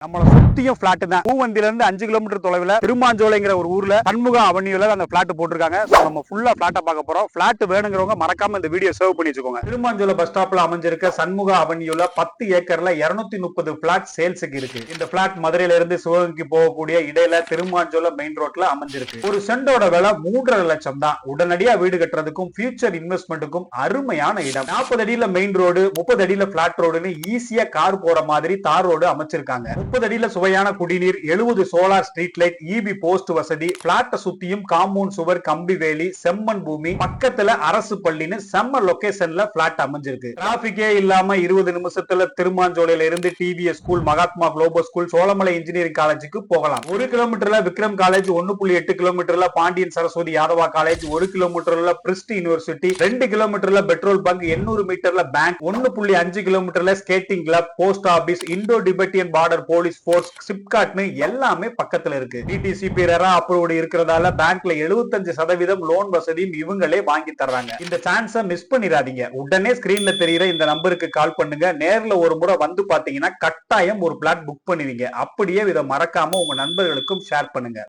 நம்மள சுத்தியும் பிளாட் தான். பூவந்தில இருந்து 5 கிலோமீட்டர் தொலைவில் திருமாஞ்சோலைங்கிற ஒரு ஊர்ல சண்முகம் அவென்யூல அந்த பிளாட் போட்டிருக்காங்க. நம்ம ஃபுல்லா பிளாட்டை பார்க்க போறோம். பிளாட் வேணுங்கிறவங்க மறக்காம இந்த வீடியோ சேவ் பண்ணி வச்சுக்கோங்க. திருமாஞ்சோலை பஸ் ஸ்டாப்ல அமைஞ்சிருக்க சண்முகம் அவென்யூல 10 ஏக்கர்ல 230 பிளாட் சேல்ஸுக்கு இருக்கு. இந்த பிளாட் மதுரையில இருந்து சிவகங்கைக்கு போகக்கூடிய இடையில திருமாஞ்சோலை மெயின் ரோட்ல அமைஞ்சிருக்கு. ஒரு சென்டோட விலை 3.5 லட்சம் தான். உடனடியா வீடு கட்டுறதுக்கும் ஃபியூச்சர் இன்வெஸ்ட்மெண்ட்டுக்கும் அருமையான இடம். 40 அடியில மெயின் ரோடு, 30 அடியில பிளாட் ரோடுன்னு ஈஸியா கார் போற மாதிரி தார் ரோடு அமைச்சிருக்காங்க. 30 அடியில சுவையான குடிநீர், 70 solar street light, EB post வசதி, பிளாட் சுத்தியும் காம்பவுண்ட் சுவர், கம்பி வேலி, செம்மண் பூமி, பக்கத்துல அரசு பள்ளின்னு செம்ம லொகேஷன்ல பிளாட் அமைஞ்சிருக்கு. டிராபிக்கே இல்லாம 20 நிமிஷத்துல திருமாஞ்சோலையில இருந்து TVS school, Mahatma global school, Cholamalai engineering காலேஜுக்கு போகலாம். 1 கிலோமீட்டர்ல விக்ரம் காலேஜ், 1.8 கிலோமீட்டர்ல பாண்டியன் சரஸ்வதி யாதவா காலேஜ், 1 கிலோமீட்டர்ல பிரிஸ்ட் யூனிவர்சிட்டி, 2 கிலோமீட்டர்ல பெட்ரோல் பங்க், 800 மீட்டர்ல பேங்க், 1.5 கிலோமீட்டர்ல skating club, post office, Indo Tibetan border police force, சிப்காட்னு எல்லாமே பக்கத்துல இருக்கு. டிடிசிபி ரெரா அப்ரூவ்டு இருக்கிறதால பேங்க்ல 75% லோன் வசதியும் இவங்களே வாங்கி தர்றாங்க. இந்த சான்ஸை மிஸ் பண்ணிடாதீங்க. உடனே ஸ்கிரீன்ல தெரியுற இந்த நம்பருக்கு கால் பண்ணுங்க. நேர்ல ஒரு முறை வந்து பாத்தீங்கன்னா கட்டாயம் ஒரு பிளாட் புக் பண்ணுவீங்க. அப்படியே இதை மறக்காம உங்க நண்பர்களுக்கும் ஷேர் பண்ணுங்க.